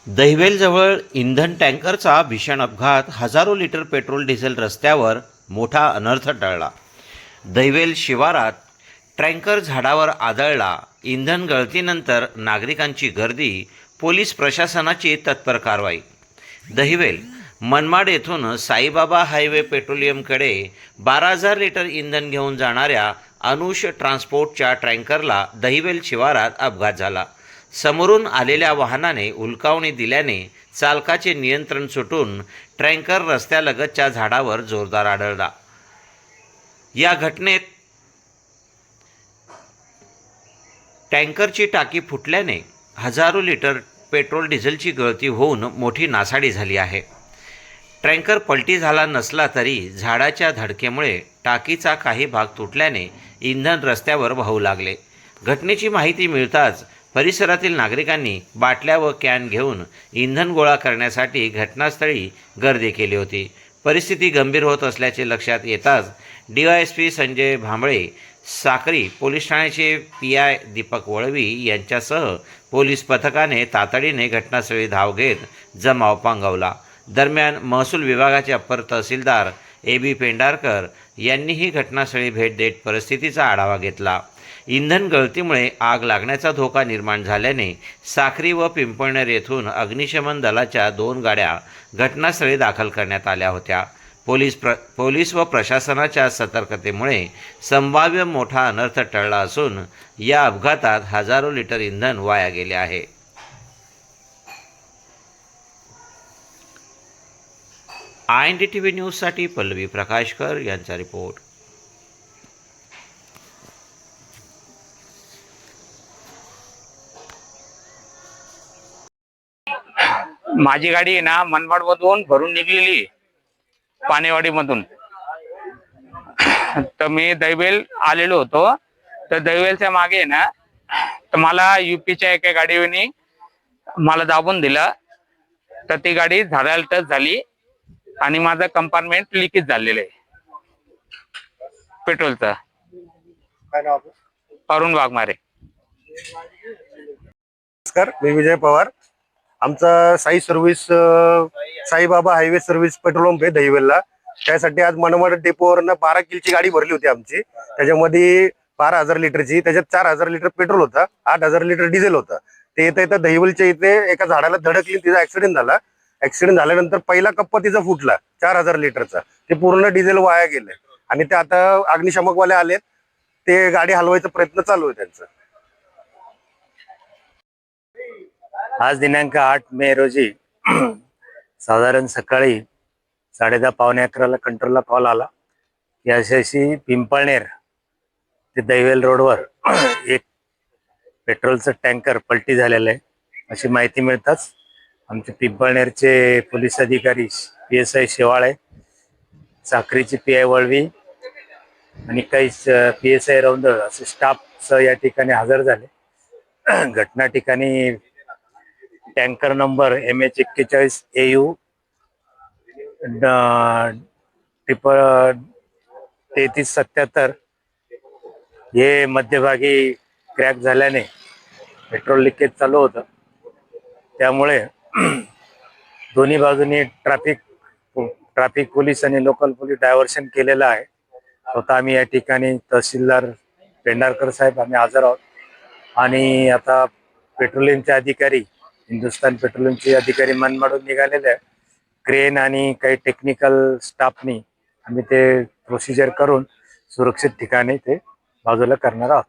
दहिवेलजवळ इंधन टँकरचा भीषण अपघात, हजारो लिटर पेट्रोल डिझेल रस्त्यावर, मोठा अनर्थ टळला. दहिवेल शिवारात टँकर झाडावर आदळला. इंधन गळतीनंतर नागरिकांची गर्दी, पोलीस प्रशासनाची तत्पर कारवाई. दहिवेल मनमाड येथून साईबाबा हायवे पेट्रोलियमकडे 12,000 लिटर इंधन घेऊन जाणाऱ्या अनुष ट्रान्सपोर्टच्या टँकरला दहिवेल शिवारात अपघात झाला. समोरून आलेल्या वाहनाने उलकावणी दिल्याने चालकाचे नियंत्रण सुटून टँकर रस्त्यालगतच्या झाडावर जोरदार आदळला. या घटनेत टँकरची टाकी फुटल्याने हजारो लिटर पेट्रोल डिझेलची गळती होऊन मोठी नासाडी झाली आहे. टँकर पलटी झाला नसला तरी झाडाच्या धडकेमुळे टाकीचा काही भाग तुटल्याने इंधन रस्त्यावर वाहू लागले. घटनेची माहिती मिळताच परिसरातील नागरिकांनी बाटल्या व कॅन घेऊन इंधन गोळा करण्यासाठी घटनास्थळी गर्दी केली होती. परिस्थिती गंभीर होत असल्याचे लक्षात येताच DYSP संजय भांबळे, साक्री पोलीस ठाण्याचे PI दीपक वळवी यांच्यासह पोलीस पथकाने तातडीने घटनास्थळी धाव घेत जमाव पांगवला. दरम्यान महसूल विभागाचे अप्पर तहसीलदार AB पेंढारकर यांनीही घटनास्थळी भेट देत परिस्थितीचा आढावा घेतला. इंधन गळतीमुळे आग लागण्याचा धोका निर्माण झाल्याने साक्री व पिंपळनेर येथून अग्निशमन दलाच्या 2 गाड्या घटनास्थळी दाखल करण्यात आल्या होत्या. पोलीस व प्रशासनाच्या सतर्कतेमुळे संभाव्य मोठा अनर्थ टळला असून या अपघातात हजारो लिटर इंधन वाया गेले आहे. INDTV न्यूजसाठी पल्लवी प्रकाशकर यांचा रिपोर्ट. माझी गाडी आहे ना मनमाड मधून भरून निघलेली पानेवाडीमधून. तर मी दहिवेल आलेलो होतो. तर दहिवेलच्या मागे आहे ना, तर मला UPच्या एका गाडीने मला दाबून दिलं. तर ती गाडी झाडाला टच झाली आणि माझं कंपार्टमेंट लिकेज झालेलं आहे पेट्रोलचं. अरुण वाघमारे. नमस्कार, मी विजय पवार. आमचा Saibaba highway service petrol pump आहे दहिवेलला. त्यासाठी आज मनमाड डेपोवरनं 12 किलोची गाडी भरली होती आमची. त्याच्यामध्ये 12,000 लिटरची, त्याच्यात 4,000 लिटर पेट्रोल होता, 8,000 लिटर डिझेल होता. ते येतं दहिवेलच्या इथे एका झाडाला धडकली, तिचा ऍक्सिडेंट झाला. ऍक्सिडेंट झाल्यानंतर पहिला कप्पा तिचा फुटला 4,000 लिटरचा. ते पूर्ण डिझेल वाया गेले आणि ते आता अग्निशामकवाले आलेत, ते गाडी हलवायचा प्रयत्न चालू आहे त्यांचा. आज दिनांक 8 मे रोजी साधारण सकाळी 10:30 पावणे 11ला कंट्रोलला कॉल आला की अशी पिंपळनेर ते दहिवेल रोडवर एक पेट्रोलचं टँकर पलटी झालेलं आहे अशी माहिती मिळताच आमचे पिंपळनेरचे पोलीस अधिकारी PSI शेवाळे, साक्रीचे PI वळवी आणि काही PSI रौंदळ असे स्टाफ या ठिकाणी हजर झाले. घटना ठिकाणी टँकर नंबर MH41 AU 3377 हे मध्यभागी क्रॅक झाल्याने पेट्रोल लिकेज चालू होतं. त्यामुळे दोन्ही बाजूनी ट्रॅफिक पोलीस आणि लोकल पोलीस डायव्हर्शन केलेलं आहे. स्वतः आम्ही या ठिकाणी तहसीलदार पेंढारकर साहेब आम्ही हजर आहोत आणि आता पेट्रोलियमचे अधिकारी, हिंदुस्थान पेट्रोलियमचे अधिकारी मनमाडून निघालेले आहे. क्रेन आणि काही टेक्निकल स्टाफनी आम्ही ते प्रोसिजर करून सुरक्षित ठिकाणी ते बाजूला करणार आहोत.